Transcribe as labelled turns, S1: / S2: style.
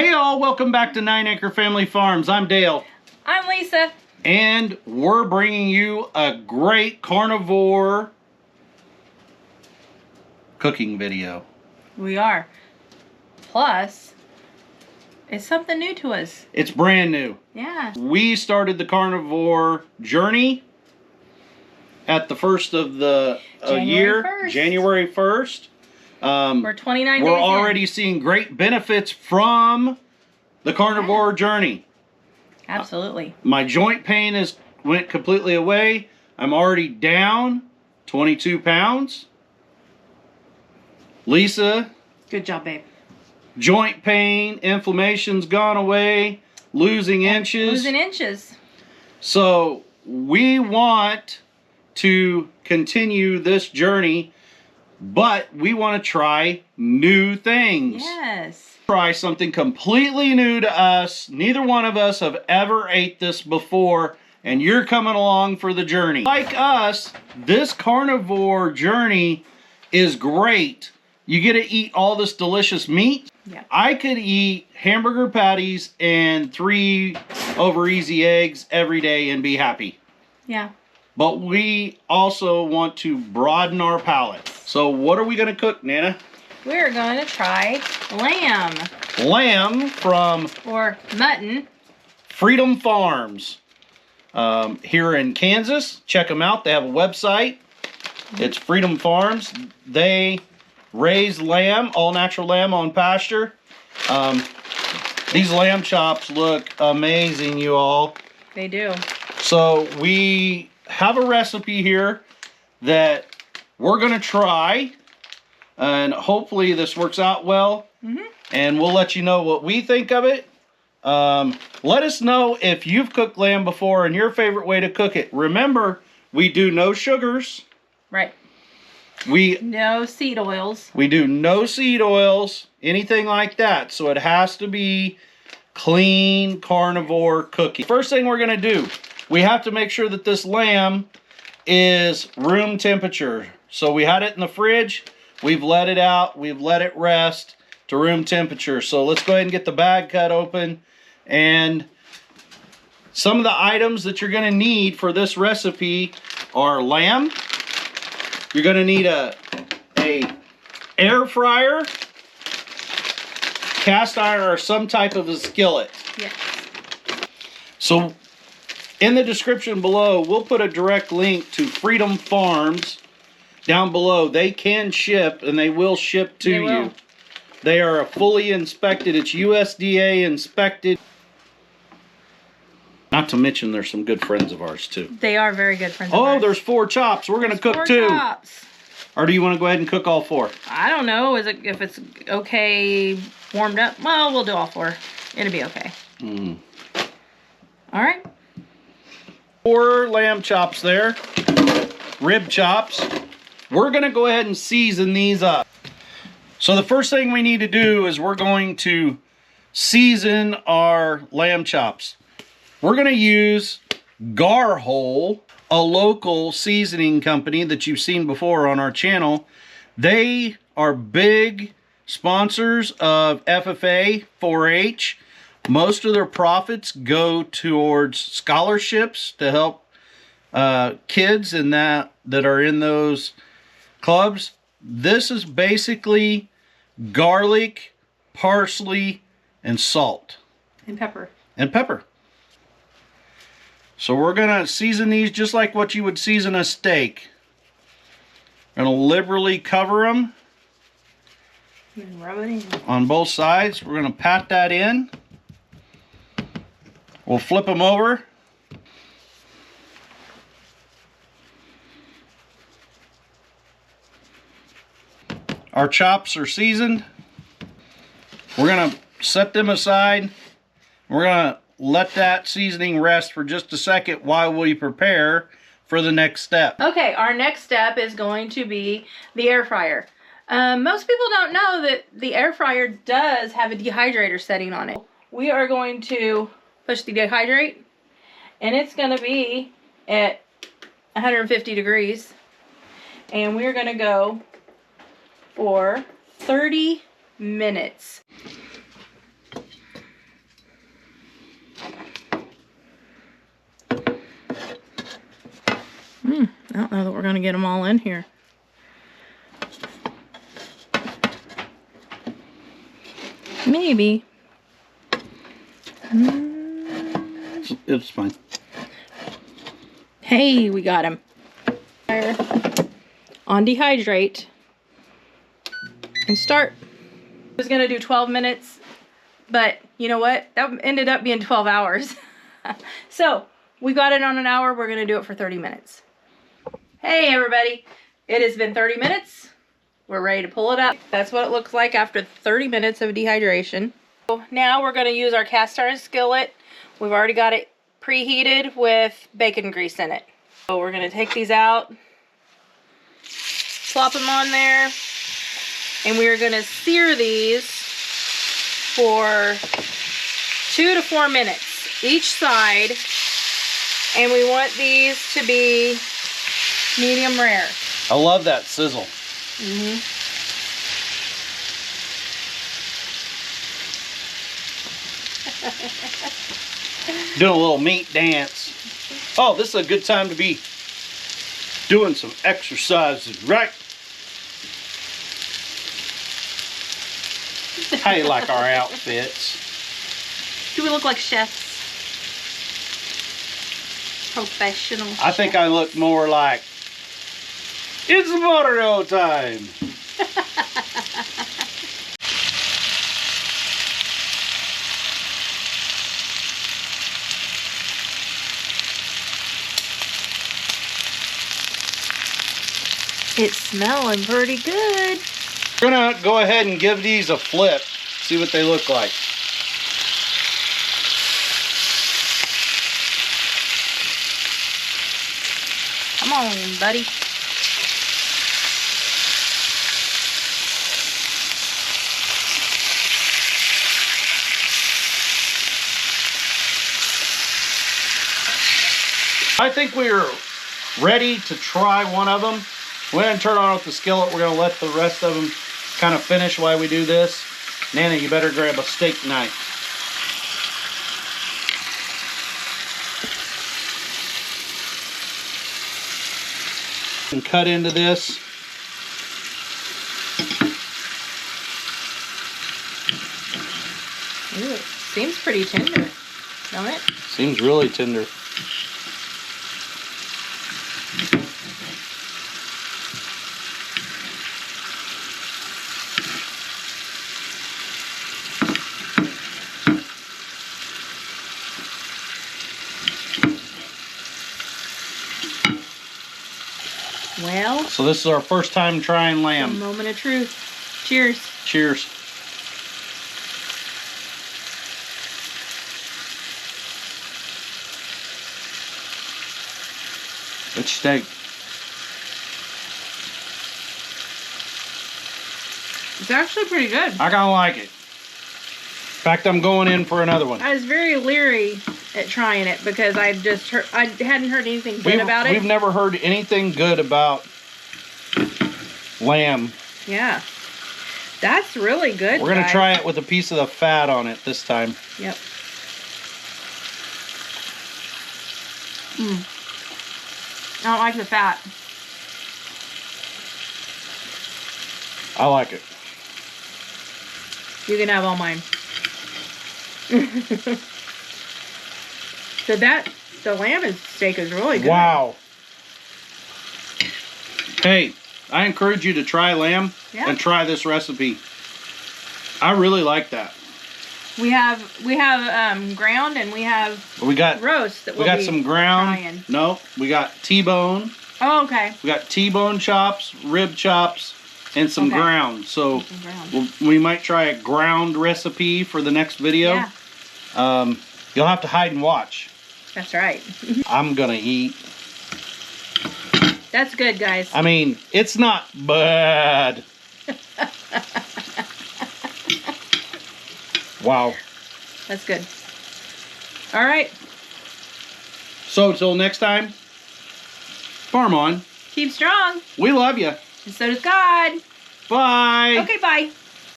S1: Hey all, welcome back to 9 Acre Family Farms. I'm Dale.
S2: I'm Lisa.
S1: And we're bringing you a great carnivore cooking video.
S2: We are. Plus, it's something new to us.
S1: It's brand new.
S2: Yeah.
S1: We started the carnivore journey at the first of the year,
S2: 1st.
S1: January 1st.
S2: We're 29 days
S1: We're
S2: in.
S1: already seeing great benefits from the carnivore journey.
S2: Absolutely.
S1: My joint pain went completely away. I'm already down 22 pounds. Lisa.
S2: Good job, babe.
S1: Joint pain, inflammation's gone away, losing inches.
S2: Losing inches.
S1: So we want to continue this journey, but we want to try new things.
S2: Yes.
S1: Try something completely new to us. Neither one of us have ever ate this before, and you're coming along for the journey. Like us, this carnivore journey is great. You get to eat all this delicious meat.
S2: Yeah.
S1: I could eat hamburger patties and 3 over easy eggs every day and be happy.
S2: Yeah.
S1: But we also want to broaden our palate. So what are we going to cook, Nana?
S2: We're going to try lamb.
S1: Lamb from...
S2: Or mutton.
S1: Freedom Farms. Here in Kansas. Check them out. They have a website. It's Freedom Farms. They raise lamb, all natural lamb on pasture. These lamb chops look amazing, you all.
S2: They do.
S1: So we have a recipe here that we're going to try, and hopefully this works out well. And we'll let you know what we think of it. Let us know if you've cooked lamb before and your favorite way to cook it. Remember, we do no sugars.
S2: Right. No seed oils.
S1: We do no seed oils, anything like that. So it has to be clean carnivore cooking. First thing we're going to do, we have to make sure that this lamb is room temperature. So we had it in the fridge. We've let it out. We've let it rest to room temperature. So let's go ahead and get the bag cut open. And some of the items that you're going to need for this recipe are lamb. You're going to need a air fryer, cast iron, or some type of a skillet.
S2: Yes.
S1: So in the description below, we'll put a direct link to Freedom Farms down below. They can ship, and they will ship to you. They are fully inspected. It's USDA inspected. Not to mention there's some good friends of ours too.
S2: They are very good friends of ours.
S1: Oh, there's 4 chops. We're going to cook 2.
S2: Chops.
S1: Or do you want to go ahead and cook all 4?
S2: I don't know. If it's okay warmed up? Well, we'll do all 4. It'll be okay. All right.
S1: 4 lamb chops there. Rib chops. We're going to go ahead and season these up. So the first thing we need to do is we're going to season our lamb chops. We're going to use Garhole, a local seasoning company that you've seen before on our channel. They are big sponsors of FFA 4-H. Most of their profits go towards scholarships to help kids in that are in those clubs. This is basically garlic, parsley, and salt.
S2: And pepper.
S1: And pepper. So we're going to season these just like what you would season a steak. We're going to liberally cover them.
S2: And rub it in.
S1: On both sides. We're going to pat that in. We'll flip them over. Our chops are seasoned. We're going to set them aside. We're going to let that seasoning rest for just a second while we prepare for the next step.
S2: Okay, our next step is going to be the air fryer. Most people don't know that the air fryer does have a dehydrator setting on it. We are going to push the dehydrate, and it's going to be at 150 degrees. And we're going to go for 30 minutes. don't know that we're gonna get them all in here. Maybe.
S1: It's fine.
S2: Hey, we got him. On dehydrate. And start. I was gonna do 12 minutes, but you know what? That ended up being 12 hours. So, we got it on an hour. We're gonna do it for 30 minutes. Hey everybody, it has been 30 minutes. We're ready to pull it up. That's what it looks like after 30 minutes of dehydration. So now we're gonna use our cast iron skillet. We've already got it preheated with bacon grease in it. So we're gonna take these out, plop them on there, and we are gonna sear these for 2 to 4 minutes each side. And we want these to be medium rare.
S1: I love that sizzle. Doing a little meat dance. Oh, this is a good time to be doing some exercises, right? How you like our outfits?
S2: Do we look like chefs? Professional.
S1: I think I look more like it's Mario time.
S2: It's smelling pretty good.
S1: We're gonna go ahead and give these a flip, see what they look like.
S2: Come on, buddy.
S1: I think we're ready to try one of them. We're going to turn on with the skillet. We're going to let the rest of them kind of finish while we do this. Nana, you better grab a steak knife. And cut into this.
S2: Ooh, it seems pretty tender, don't it?
S1: Seems really tender.
S2: Well,
S1: So this is our first time trying
S2: a
S1: lamb.
S2: moment of truth. Cheers.
S1: Cheers. Good steak.
S2: It's actually pretty good.
S1: I kind of like it. In fact, I'm going in for another one.
S2: I was very leery at trying it because I hadn't heard anything good about it.
S1: We've never heard anything good about lamb.
S2: Yeah. That's really good.
S1: We're going to
S2: guys.
S1: try it with a piece of the fat on it this time.
S2: Yep. I don't like the fat.
S1: I like it.
S2: You can have all mine. So the lamb steak is really good.
S1: Wow. Hey, I encourage you to try lamb and try this recipe. I really like that.
S2: We have ground and we have roast that
S1: we got some ground.
S2: trying.
S1: No, we got T-bone.
S2: Oh, okay.
S1: We got T-bone chops, rib chops, and some ground. So
S2: Ground.
S1: we might try a ground recipe for the next video.
S2: Yeah.
S1: You'll have to hide and watch.
S2: That's right.
S1: I'm gonna eat.
S2: That's good, guys.
S1: I mean, it's not bad. Wow.
S2: That's good. All right.
S1: So till next time, farm on.
S2: Keep strong.
S1: We love you.
S2: And so does God.
S1: Bye.
S2: Okay, bye.